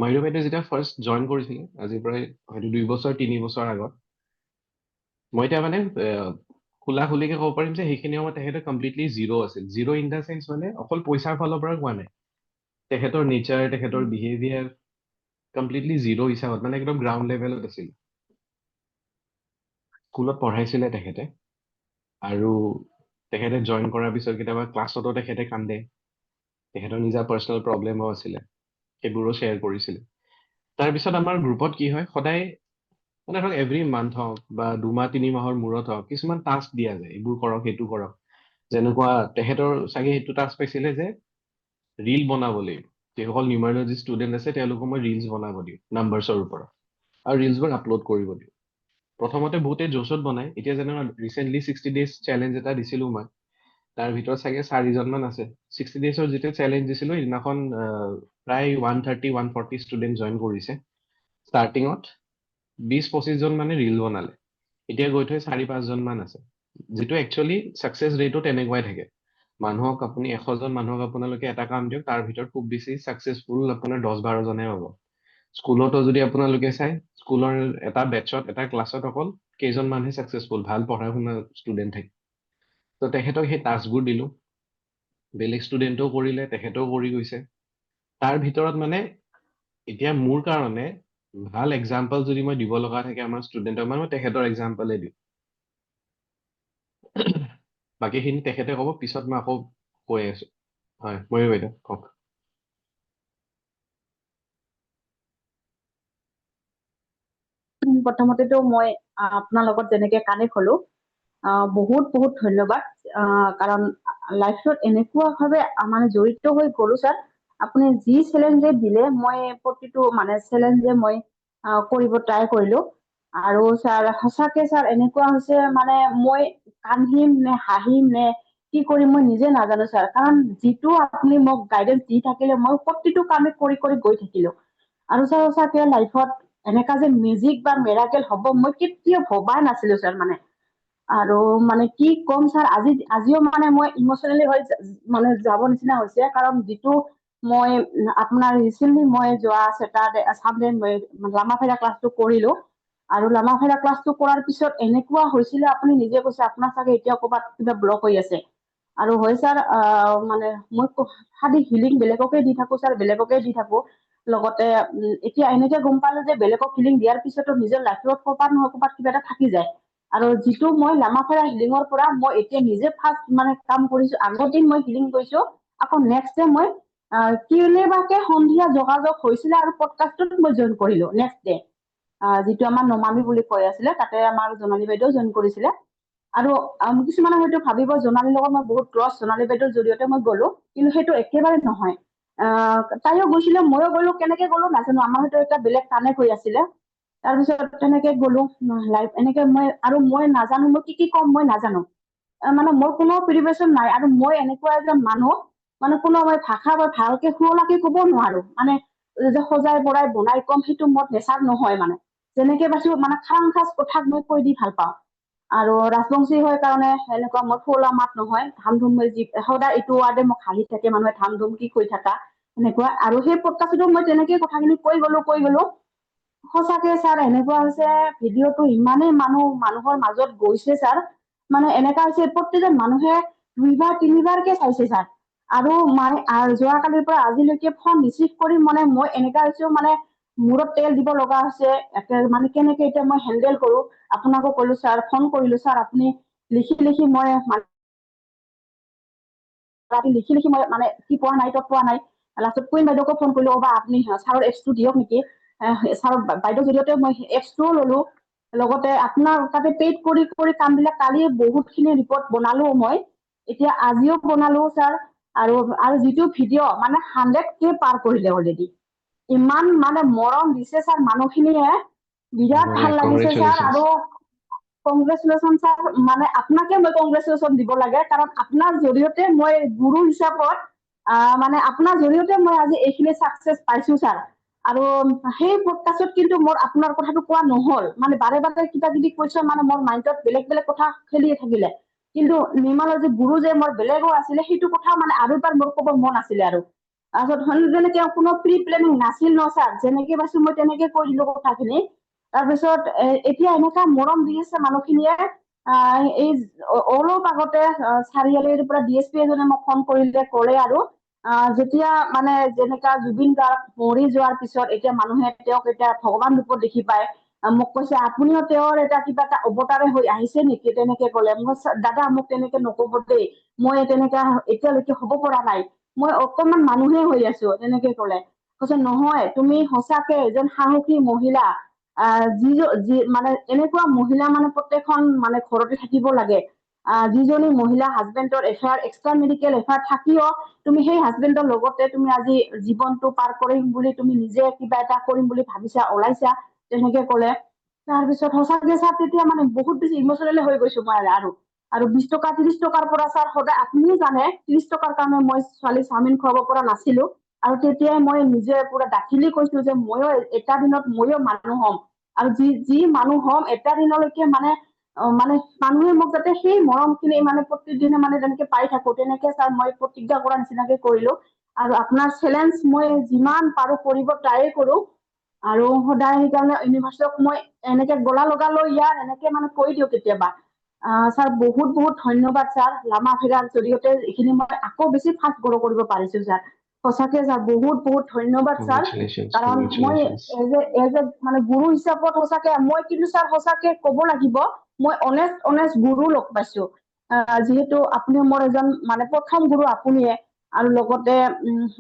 ময়ূৰ বাইদেউ যেতিয়া first join কৰিছিলে আজি প্ৰায় হয়তো 2 বছৰ 3 বছৰ আগত মই এতিয়া মানে খোলা খুলিকে ক'ব পাৰিম যে সেইখিনি সময়ত তেখেতে কমপ্লিটলি জিৰ' আছিল জিৰ' ইন দা চেন্স মানে অকল পইচাৰ ফালৰ পৰা কোৱা নাই তেখেতৰ নেচাৰ তেখেতৰ বিহেভিয়াৰ কমপ্লিটলি জিৰ' হিচাপত মানে একদম গ্ৰাউণ্ড লেভেলত আছিল স্কুলত পঢ়াইছিলে তেখেতে আৰু তেখেতে জইন কৰাৰ পিছত কেতিয়াবা ক্লাছতো তেখেতে কান্দে তেখেতৰ নিজা পাৰ্চনেল প্ৰব্লেমো আছিলে সেইবোৰো শ্বেয়াৰ কৰিছিলে তাৰপিছত আমাৰ গ্ৰুপত কি হয় সদায় মানে ধৰক এভৰি মান্থ হওক বা 2 মাহ 3 মাহৰ মূৰত হওক কিছুমান টাস্ক দিয়া যায় এইবোৰ কৰক সেইটো কৰক যেনেকুৱা তেখেতৰ চাগে সেইটো টাস্ক পাইছিলে যে ৰীল বনাব লাগিব যিসকল নিউমাৰলজি ষ্টুডেণ্ট আছে তেওঁলোকক মই ৰিলছ বনাব দিওঁ নাম্বাৰ্ছৰ ওপৰত আৰু ৰিলছবোৰ আপলোড কৰিব দিওঁ প্ৰথমতে বহুতে জোচত বনায় এতিয়া যেনেকুৱা ৰিচেণ্টলি 60 days চেলেঞ্জ এটা দিছিলো মই তাৰ ভিতৰত চাগে 4জনমান আছে 60 daysৰ যেতিয়া চেলেঞ্জ দিছিলো সেইদিনাখন প্ৰায় 130 140 ষ্টুডেণ্ট জইন কৰিছে ষ্টাৰ্টিঙত 20-25জন মানে ৰিল বনালে এতিয়া গৈ থৈ 4-5জন মান আছে যিটো একচুৱেলি ছাকচেছ ৰেটো তেনেকুৱাই থাকে মানুহক আপুনি 100জন মানুহক আপোনালোকে এটা কাম দিয়ক তাৰ ভিতৰত খুব বেছি ছাকচেছফুল আপোনাৰ 10-12জনে হ'ব স্কুলতো যদি আপোনালোকে চাই স্কুলৰ এটা বেটছত এটা ক্লাছত অকল কেইজন মানুহে ছাকচেছফুল ভাল পঢ়া শুনা ষ্টুডেণ্ট থাকে তো তেখেতক সেই টাস্কবোৰ দিলো বেলেগ ষ্টুডেণ্টেও কৰিলে তেখেতেও কৰি গৈছে তাৰ ভিতৰত মানে এতিয়া মোৰ কাৰণে ভাল এক্সাম্পল যদি মই দিব লগা থাকে আমাৰ ষ্টুডেণ্টক মানে মই তেখেতৰ এক্সাম্পলে দিওঁ বাকীখিনি তেখেতে ক'ব পিছত মই আকৌ কৈ আছো হয় ময়ূৰ বাইদেউ কওক প্ৰথমতেতো মই আপোনাৰ লগত যেনেকে কানেক্ট হলো বহুত বহুত ধন্যবাদ কাৰণ লাইফত এনেকুৱাভাৱে মানে জড়িত হৈ গলো ছাৰ আপুনি যি চেলেঞ্জে দিলে মই প্ৰতিটো মানে চেলেঞ্জে মই কৰিব ট্ৰাই কৰিলো আৰু ছাৰ সঁচাকে ছাৰ এনেকুৱা হৈছে মানে মই কান্দিম নে হাঁহিম নে কি কৰিম মই নিজে নাজানো ছাৰ কাৰণ যিটো আপুনি মোক গাইডেন্স দি থাকিলে মই প্ৰতিটো কামে কৰি কৰি গৈ থাকিলো আৰু ছাৰ সঁচাকে লাইফত এনেকা যে মিউজিক বা মেৰাকেল হ'ব মই কেতিয়াও ভবাই নাছিলো ছাৰ মানে আৰু মানে কি ক'ম ছাৰ আজিও মানে মই ইমচনেলি হৈ মানে যাব নিচিনা হৈছে কাৰণ যিটো মই আপোনাৰ ৰিচেণ্টলি মই যোৱা ছেটাৰডে চানডে লামাফেৰা ক্লাছটো কৰিলো আৰু লামাফেৰা ক্লাছটো কৰাৰ পিছত এনেকুৱা হৈছিলে আপুনি নিজে কৈছে আপোনাৰ চাগে এতিয়া ক'ৰবাত কিবা ব্লক হৈ আছে আৰু হয় ছাৰ মানে মই খালি হিলিং বেলেগকে দি থাকো ছাৰ বেলেগকে দি থাকো লগতে এতিয়া এনেকে গম পালো যে বেলেগক হিলিং দিয়াৰ পিছতো নিজৰ লাইফত ক'ৰবাত নহয় ক'ৰবাত কিবা এটা থাকি যায় আৰু যিটো মই লামাফেৰা হিলিঙৰ পৰা মই এতিয়া নিজে ফাৰ্ষ্ট মানে কাম কৰিছো আগৰ দিন মই হিলিং কৰিছো আকৌ নেক্সট ডে মই কেনেবাকে সন্ধিয়া যোগাযোগ হৈছিলে আৰু পডকাষ্টত মই জইন কৰিলো নেক্সট ডে যিটো আমাৰ নমামি বুলি কৈ আছিলে তাতে আমাৰ জোনালী বাইদেউ জইন কৰিছিলে আৰু কিছুমানে হয়তো ভাবিব জোনালীৰ লগত মই বহুত ক্লজ জোনালী বাইদেউৰ জৰিয়তে মই গলো কিন্তু সেইটো একেবাৰে নহয় তাইও গৈছিলে ময়ো গলো কেনেকে গলো নাজানো আমাৰ হয়তো এটা বেলেগ কানেক্ট হৈ আছিলে তাৰপিছত তেনেকে গলো লাইভ এনেকে মই নাজানো মই কি কম মই নাজানো মানে মোৰ কোনো প্ৰিপাৰেচন নাই আৰু মই এনেকুৱা এজন মানুহ মানে কোনো মই ভাষা মই ভালকে শুৱলাকে ক'ব নোৱাৰো মানে যে সজাই পৰাই বনাই কম সেইটো মোৰ নেচাৰ নহয় মানে যেনেকে পাইছো মানে খাং খাচ কথাক মই কৈ দি ভাল পাওঁ আৰু ৰাজবংশী হয় কাৰণে এনেকুৱা মই ফুলা মাত নহয় ধাম ধুম সদায় এইটো ৱাৰ্ডে মোক হাঁহি থাকে মানুহে ধাম ধুম কি কৈ থাকা এনেকুৱা আৰু সেই পডকাষ্টতো মই তেনেকে কথাখিনি কৈ গলো সঁচাকে ছাৰ এনেকুৱা হৈছে ভিডিঅ'টো ইমানেই মানুহৰ মাজত গৈছে ছাৰ মানে এনেকা হৈছে প্ৰত্যেকজন মানুহে 2-3বাৰকে চাইছে ছাৰ আৰু মানে যোৱাকালিৰ পৰা আজিলৈকে ফোন ৰিচিভ কৰি মানে মই এনেকা হৈছো মানে মূৰত তেল দিব লগা হৈছে মানে কেনেকে এতিয়া মই হেণ্ডেল কৰো আপোনাকো কলো ছাৰ ফোন কৰিলো ছাৰ আপুনি লিখি মই লিখি মই মানে কি পোৱা নাই তত পোৱা নাই লাষ্টত কুইন বাইদেউকো ফোন কৰিলো বা আপুনি ছাৰৰ এপছটো দিয়ক নেকি ছাৰৰ বাইদেউৰ জৰিয়তে মই এপছটোও ললো লগতে আপোনাৰ তাতে পেইড কৰি কৰি কামবিলাক কালি বহুতখিনি ৰিপৰ্ট বনালো মই এতিয়া আজিও বনালো ছাৰ আৰু যিটো ভিডিঅ' মানে 100K পাৰ কৰিলে অলৰেডি ইমান মানে মৰম দিছে ছাৰ মানুহখিনিয়ে বিৰাট ভাল লাগিছে ছাৰ আৰু কংগ্ৰেচুলেশ্যন ছাৰ মানে আপোনাকে মই কংগ্ৰেচুলেশ্যন দিব লাগে কাৰণ আপোনাৰ জৰিয়তে মই গুৰু হিচাপত মানে আপোনাৰ জৰিয়তে মই আজি এইখিনি ছাকচেছ পাইছো ছাৰ আৰু সেই পডকাষ্টত কিন্তু মোৰ আপোনাৰ কথাটো কোৱা নহল মানে বাৰে বাৰে কিবা কিবি কুৱেশ্যন মানে মোৰ মাইণ্ডত বেলেগ বেলেগ কথা খেলিয়ে থাকিলে কিন্তু নিৰ্মলৰ যে গুৰু যে মোৰ বেলেগো আছিলে সেইটো কথা মানে আৰু এবাৰ মোৰ ক'ব মন আছিলে আৰু তাৰপিছত যেনেকে কোনো প্ৰি প্লেনিং নাছিল ন ছাৰ, যেনেকে পাইছো মই তেনেকে কৈ দিলো কথাখিনি। তাৰপিছত এতিয়া এনেকা মৰম দি আছে মানুহখিনিয়ে। এই অলপ আগতে চাৰিআলিৰ পৰা DSP এজনে মোক ফোন কৰিলে, ক'লে আৰু যেতিয়া মানে যেনেকা জুবিন গাৰ্গ মৰি যোৱাৰ পিছত এতিয়া মানুহে তেওঁক এতিয়া ভগৱান ৰূপত দেখি পায়, মোক কৈছে আপুনিও তেওঁৰ এটা কিবা এটা অৱতাৰে হৈ আহিছে নেকি, তেনেকে ক'লে। মই দাদা মোক তেনেকে নকব দেই, মই তেনেকা এতিয়ালৈকে হ'ব পৰা নাই, মই অকমান মানুহে হৈ আছো, তেনেকে ক'লে। কৈছে নহয় তুমি সঁচাকে এজন সাহসী মহিলা। যি মানে এনেকুৱা মহিলা মানে প্ৰত্যেকখন মানে ঘৰতে থাকিব লাগে। যিজনী মহিলা হাজবেণ্ডৰ এফেয়াৰ এক্সট্ৰা মেডিকেল এফেয়াৰ থাকিও তুমি সেই হাজবেণ্ডৰ লগতে তুমি আজি জীৱনটো পাৰ কৰিম বুলি তুমি নিজে কিবা এটা কৰিম বুলি ভাবিছা, ওলাইছা, তেনেকে ক'লে। তাৰপিছত সঁচাকে ছাৰ তেতিয়া মানে বহুত বেছি ইমচনেলি হৈ গৈছো মই। আৰু 20 টকা 30 টকাৰ পৰা ছাৰ সদায় আপুনিও জানে 30 টকাৰ কাৰণে মই ছোৱালী চাওমিন খুৱাব পৰা নাছিলো। আৰু তেতিয়াই মই নিজে পুৰা দাখিলি কৈছো যে ময়ো এটা দিনত ময়ো মানুহ হ'ম। আৰু যি মানুহ হ'ম এটা দিনলৈকে মানে মানে মানুহে মোক যাতে সেই মৰমখিনি মানে প্ৰতিদিনে মানে যেনেকে পাই থাকো, তেনেকে ছাৰ মই প্ৰতিজ্ঞা কৰা নিচিনাকে কৰিলো। আৰু আপোনাৰ চেলেঞ্জ মই যিমান পাৰো কৰিব ট্ৰাই কৰো। আৰু সদায় সেইকাৰণে ইউনিভাৰ্চিটিক মই এনেকে গলা লগালৈ ইয়াৰ এনেকে মানে কৈ দিওঁ কেতিয়াবা। ছাৰ বহুত বহুত ধন্যবাদ ছাৰ, লামা ফেৰাৰ জৰিয়তে এইখিনি মই আকৌ বেছি ফাষ্ট গ্ৰ' কৰিব পাৰিছো ছাৰ। সঁচাকে ছাৰ বহুত বহুত ধন্যবাদ ছাৰ। কংগ্ৰেচুলেশ্যনছ কাৰণ মই কংগ্ৰেচুলেশ্যনছ এজ এ মানে গুৰু হিচাপত সঁচাকে মই কিন্তু ছাৰ সঁচাকে ক'ব লাগিব, মই অনেষ্ট গুৰু লগ পাইছো। যিহেতু আপুনি মোৰ এজন মানে প্ৰথম গুৰু আপুনিয়ে। আৰু লগতে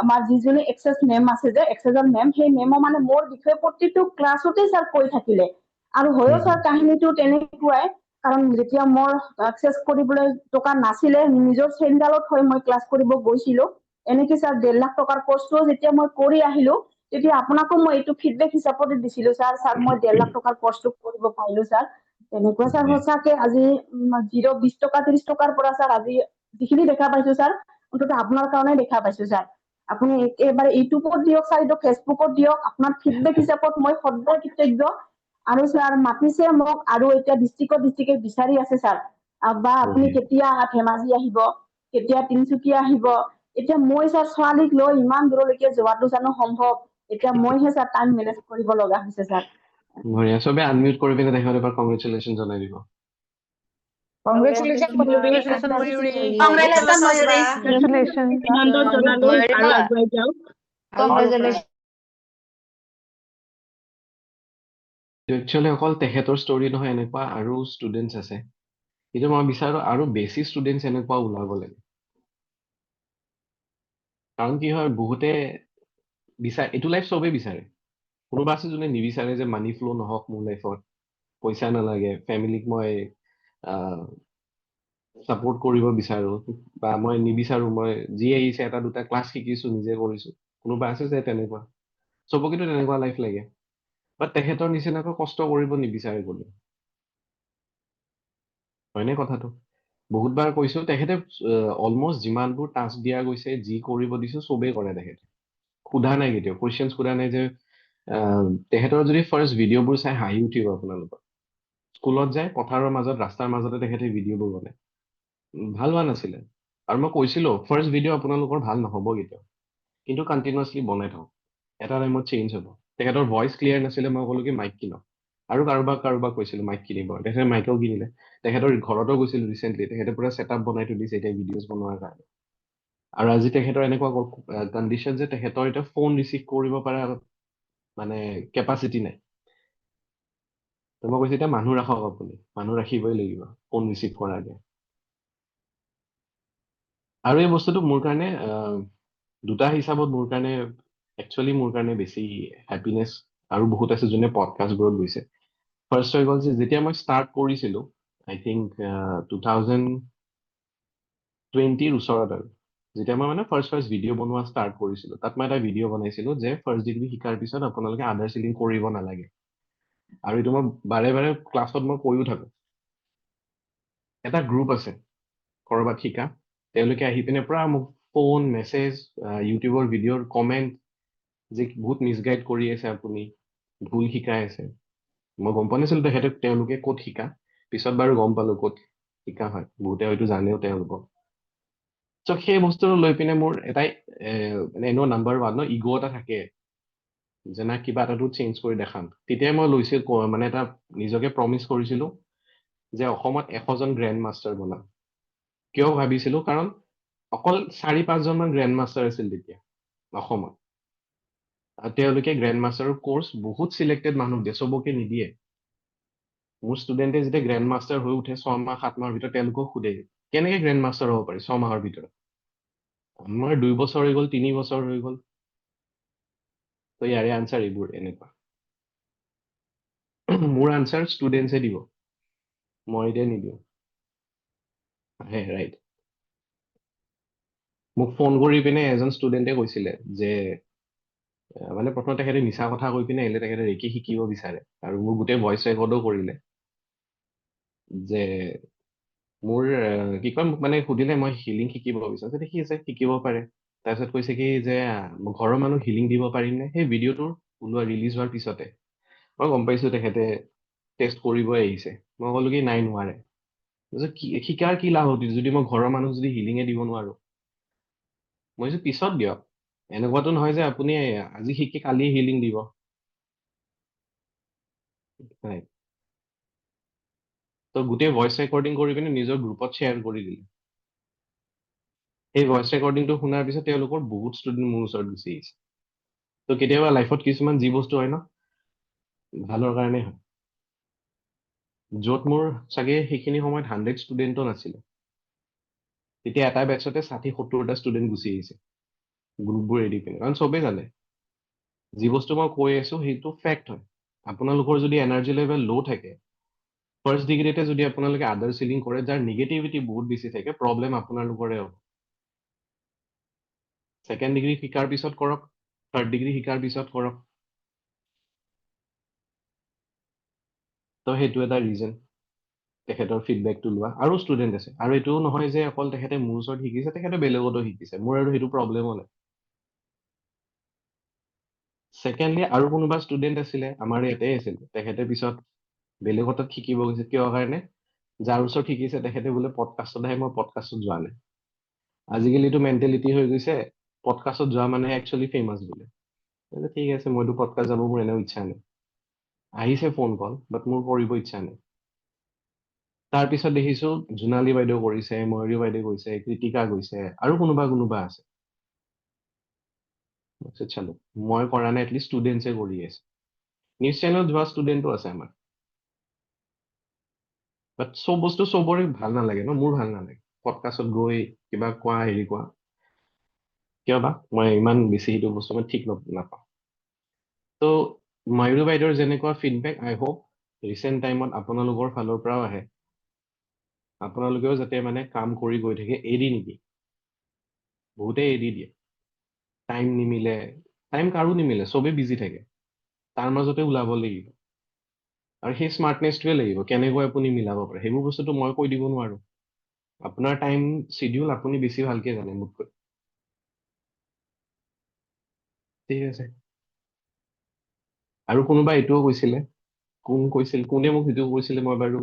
আমাৰ যিজনী এক্সেছ মেম আছে যে এক্সেছৰ মেম, সেই মেমো মানে মোৰ বিষয়ে প্ৰতিটো ক্লাছতে ছাৰ কৈ থাকিলে। আৰু হয়ও ছাৰ কাহিনীটো তেনেকুৱাই, কাৰণ যেতিয়া মোৰ এক্সেছ কৰিবলৈ টকা নাছিলে, নিজৰ চেইনডালত হৈ মই ক্লাছ কৰিব গৈছিলো। এনেকে ছাৰ 1.5 লাখ টকাৰ কৰ্চটো যেতিয়া মই কৰি আহিলো, তেতিয়া আপোনাকো মই এইটো ফিডবেক হিচাপতে দিছিলো ছাৰ মই 1.5 লাখ টকাৰ কৰ্চটো কৰিব পাৰিলো ছাৰ। তেনেকুৱা ছাৰ সঁচাকে আজি 20 টকা 30 টকাৰ পৰা ছাৰ আজি যিখিনি দেখা পাইছো ছাৰ, অন্ততঃ আপোনাৰ কাৰণে দেখা পাইছো ছাৰ। আপুনি একেবাৰে ইউটিউবত দিয়ক ছাৰ, এইটো ফেচবুকত দিয়ক, আপোনাৰ ফিডবেক হিচাপত মই সদায় কৃতজ্ঞ। আৰু ছাৰ মাতিছে মোক, আৰু এতিয়া ডিষ্ট্ৰিক্টে বিচাৰি আছে ছাৰ, বা আপুনি কেতিয়া ধেমাজি আহিব, কেতিয়া তিনিচুকীয়া আহিব। এতিয়া মই ছাৰ ছোৱালীক লৈ ইমান দূৰলৈকে যোৱাটো জানো সম্ভৱ? এতিয়া মইহে ছাৰ টাইম মেনেজ কৰিব লগা হৈছে ছাৰ। বঢ়িয়া, চবে আনমিউট কৰি পিনে তেখেতক এবাৰ কংগ্ৰেচুলেশ্যন জনাই দিব। Congratulations, Mayuri. Congratulations, Mayuri. Congratulation Congratulations, ময়ূৰী, Ba. অভিনন্দন জনালো Mayuri আৰু Ba. আগুৱাই যাওক। Congratulations. একচুৱেলি অকল তেখেতৰ ষ্টৰী নহয়, এনেকুৱা আৰু ষ্টুডেণ্টছ আছে। কিন্তু মই বিচাৰো আৰু বেছি ষ্টুডেণ্টছ এনেকুৱা ওলাব লাগে। কাৰণ কি হয়, বহুতে বিচাৰে, এইটো লাইফ চবেই বিচাৰে। কোনোবা আছে যোনে নিবিচাৰে যে মানি ফ্ল' নহওক মোৰ লাইফত, পইচা নালাগে, ফেমিলিক মই ছাপোৰ্ট কৰিব বিচাৰো, বা মই নিবিচাৰো মই যি আহিছে এটা দুটা ক্লাছ শিকিছো নিজে কৰিছো। কোনোবা আছে যে তেনেকুৱা, চবকেতো তেনেকুৱা লাইফ লাগে। বাট তেখেতৰ নিচিনাকৈ কষ্ট কৰিব নিবিচাৰে কোনো। হয়নে কথাটো? বহুতবাৰ কৈছো, তেখেতে অলমষ্ট যিমানবোৰ টাস্ক দিয়া গৈছে, যি কৰিব দিছো চবেই কৰে তেখেতে। সোধা নাই কেতিয়াও, কুৱেশ্যন সোধা নাই যে তেখেতৰ যদি ফাৰ্ষ্ট ভিডিঅ'বোৰ চাই হাঁহি উঠিব আপোনালোকৰ। স্কুলত যায়, পথাৰৰ মাজত ৰাস্তাৰ মাজতে তেখেতে ভিডিঅ'বোৰ বনায়। ভাল হোৱা নাছিলে, আৰু মই কৈছিলো ফাৰ্ষ্ট ভিডিঅ' আপোনালোকৰ ভাল নহ'ব কেতিয়াও, কিন্তু কণ্টিনিউৱাছলি বনাই থাকক, এটা টাইমত চেঞ্জ হ'ব। তেখেতৰ ভইচ ক্লিয়াৰ নাছিলে, মই ক'লো কি মাইক কিনক। আৰু কাৰোবাক কৈছিলো মাইক কিনিব, তেখেতে মাইকেও কিনিলে। তেখেতৰ ঘৰতো গৈছিলো ৰিচেণ্টলি, তেখেতে পুৰা ছেটআপ বনাই থৈ দিছে এতিয়া ভিডিঅ'জ বনোৱাৰ কাৰণে। আৰু আজি তেখেতৰ এনেকুৱা কণ্ডিশ্যন যে তেখেতৰ এতিয়া ফোন ৰিচিভ কৰিব পৰা মানে কেপাচিটি নাই। তো মই কৈছো এতিয়া মানুহ ৰাখক, আপুনি মানুহ ৰাখিবই লাগিব ফোন ৰিচিভ কৰাকে। আৰু এই বস্তুটো মোৰ কাৰণে দুটা হিচাপত মোৰ কাৰণে একচুৱেলি মোৰ কাৰণে বেছি হেপিনেছ। আৰু বহুত আছে যোনে পডকাষ্টবোৰত গৈছে। ফাৰ্ষ্ট হৈ গ'ল যে যেতিয়া মই ষ্টাৰ্ট কৰিছিলো, আই থিংক 2020ৰ ওচৰত, আৰু যেতিয়া মই মানে ফাৰ্ষ্ট ভিডিঅ' বনোৱা ষ্টাৰ্ট কৰিছিলো, তাত মই এটা ভিডিঅ' বনাইছিলো যে ফাৰ্ষ্ট ডিগ্ৰী শিকাৰ পিছত আপোনালোকে আদাৰ চিলিং কৰিব নালাগে। আৰু এইটো মই বাৰে বাৰে ক্লাছত মই কৈও থাকো। এটা গ্ৰুপ আছে কৰবাত শিকা, তেওঁলোকে আহি পিনে পুৰা মোক ফোন মেছেজ, ইউটিউবৰ ভিডিঅ'ৰ কমেণ্ট যে বহুত মিছগাইড কৰি আছে আপুনি, ভুল শিকাই আছে। মই গম পোৱা নাছিলো তেওঁলোকে ক'ত শিকা, পিছত বাৰু গম পালো ক'ত শিকা হয়। বহুতে হয়তো জানেও তেওঁলোকক। চ' সেই বস্তুটো লৈ পিনে মোৰ এটাই মানে এনেও নাম্বাৰ 1 ন ইগ' এটা থাকে যে না কিবা এটাতো চেঞ্জ কৰি দেখাম। তেতিয়াই মই মানে এটা নিজকে প্ৰমিচ কৰিছিলো যে অসমত 100জন গ্ৰেণ্ড মাষ্টাৰ বনাম। কিয় ভাবিছিলো, কাৰণ অকল 4-5জন মান গ্ৰেণ্ড মাষ্টাৰ আছিল তেতিয়া অসমত। আৰু তেওঁলোকে গ্ৰেণ্ড মাষ্টাৰৰ কোৰ্চ বহুত চিলেক্টেড মানুহ দিয়ে, চবকে নিদিয়ে। মোৰ ষ্টুডেণ্টে যেতিয়া গ্ৰেণ্ড মাষ্টাৰ হৈ উঠে 6 মাহ 7 মাহৰ ভিতৰত, তেওঁলোকক সোধে কেনেকে গ্ৰেণ্ড মাষ্টাৰ হ'ব পাৰি 6 মাহৰ ভিতৰত। আমাৰ 2 বছৰ হৈ গ'ল, 3 বছৰ হৈ গ'ল। তো ইয়াৰে আনচাৰ এইবোৰ এনেকুৱা। মোৰ আনচাৰ ষ্টুডেণ্টছে দিব, মই এতিয়া নিদিওঁ। ৰাইট। মোক ফোন কৰি পিনে এজন ষ্টুডেণ্টে কৈছিলে যে মানে প্ৰথমতে তেখেতে মিছা কথা কৈ পিনে আহিলে, তেখেতে ৰেকি শিকিব বিচাৰে আৰু মোৰ গোটেই ভইচ ৰেকৰ্ডো কৰিলে যে মোৰ কি কয়, মোক মানে সুধিলে মই হিলিং শিকিব বিচাৰো, ঠিক আছে শিকিব পাৰে। তাৰপিছত কৈছে কি যে ঘৰৰ মানুহ হিলিং দিব পাৰিম নে। সেই ভিডিঅ'টোৰ ৰিলিজ হোৱাৰ পিছতে মই গম পাইছো তেখেতে টেষ্ট কৰিবই আহিছে। মই ক'লো কি নাই, নোৱাৰে। তাৰপিছত শিকাৰ কি লাভ হ'ল যদি মই ঘৰৰ মানুহ যদি হিলিঙে দিব নোৱাৰো। মই কৈছো পিছত দিয়ক, এনেকুৱাতো নহয় যে আপুনি আজি শিকি কালি হিলিং দিব। নাই। তো গোটেই ভইচ ৰেকৰ্ডিং কৰি পিনে নিজৰ গ্ৰুপত শ্বেয়াৰ কৰি দিলে। সেই ভইচ ৰেকৰ্ডিংটো শুনাৰ পিছত তেওঁলোকৰ বহুত ষ্টুডেণ্ট মোৰ ওচৰত গুচি আহিছে। তো কেতিয়াবা লাইফত কিছুমান যি বস্তু হয় ন, ভালৰ কাৰণে হয়। য'ত মোৰ চাগে সেইখিনি সময়ত 100 ষ্টুডেণ্টো নাছিলে, তেতিয়া এটা বেটছতে 60-70টা ষ্টুডেণ্ট গুচি আহিছে গ্ৰুপবোৰ এৰি পিনে। কাৰণ চবেই জানে যি বস্তু মই কৈ আছো সেইটো ফেক্ট হয়। আপোনালোকৰ যদি এনাৰ্জি লেভেল ল' থাকে, ফাৰ্ষ্ট ডিগ্ৰীতে যদি আপোনালোকে আদাৰ চিলিং কৰে, যাৰ নিগেটিভিটি বহুত বেছি থাকে, প্ৰব্লেম আপোনালোকৰে হ'ব। ছেকেণ্ড ডিগ্ৰী শিকাৰ পিছত কৰক, থাৰ্ড ডিগ্ৰী শিকাৰ পিছত কৰক। তো সেইটো এটা ৰিজন তেখেতৰ ফিডবেকটো লোৱা। আৰু ষ্টুডেণ্ট আছে, আৰু এইটোও নহয় যে অকল তেখেতে মোৰ ওচৰত শিকিছে, তেখেতে বেলেগতো শিকিছে, মোৰ আৰু সেইটো প্ৰব্লেমো নাই। ছেকেণ্ডলি আৰু কোনোবা ষ্টুডেণ্ট আছিলে আমাৰ ইয়াতে আছিল, তেখেতে পিছত বেলেগৰ তাত শিকিব গৈছে। কিয় কাৰণে, যাৰ ওচৰত শিকিছে তেখেতে বোলে পডকাষ্টত আহে, মই পডকাষ্টত যোৱা নাই। আজিকালিতো মেণ্টেলিটি হৈ গৈছে পডকাষ্টত যোৱা মানে একচুৱেলি ফেমাছ বোলে। ঠিক আছে, মইতো পডকাষ্ট যাব মোৰ এনেও ইচ্ছা নাই। আহিছে ফোন কল, বাট মোৰ কৰিব ইচ্ছা নাই। তাৰ পিছত দেখিছো জোনালী বাইদেউ কৰিছে, ময়ূৰী বাইদেউ কৰিছে, কৃতিকা গৈছে, আৰু কোনোবা কোনোবা আছে। চালো মই কৰা নাই, এটলিষ্ট ষ্টুডেণ্টছে কৰি আছে। নিউজ চেনেলত যোৱা ষ্টুডেণ্টো আছে আমাৰ। বাট চব বস্তু চবৰে ভাল নালাগে ন, মোৰ ভাল নালাগে পডকাষ্টত গৈ কিবা কোৱা, হেৰি কোৱা। কিয় বা মই ইমান বেছি সেইটো বস্তু মই ঠিক নাপাওঁ। তো ময়ূৰী বাইদেউৰ যেনেকুৱা ফিডবেক, আই হোপ ৰিচেণ্ট টাইমত আপোনালোকৰ ফালৰ পৰাও আহে। আপোনালোকেও যাতে মানে কাম কৰি গৈ থাকে, এৰি নিদিয়ে। বহুতেই এৰি দিয়ে, টাইম নিমিলে। টাইম কাৰো নিমিলে, চবেই বিজি থাকে। তাৰ মাজতে ওলাব লাগিব, আৰু সেই স্মাৰ্টনেছটোৱে লাগিব, কেনেকৈ আপুনি মিলাব পাৰে। সেইবোৰ বস্তুটো মই কৈ দিব নোৱাৰো। আপোনাৰ টাইম চিডিউল আপুনি বেছি ভালকে জানে মোতকৈ। ঠিক আছে। আৰু কোনোবা এইটোও কৈছিলে, কোনে মোক সেইটো কৈছিলে মই বাৰু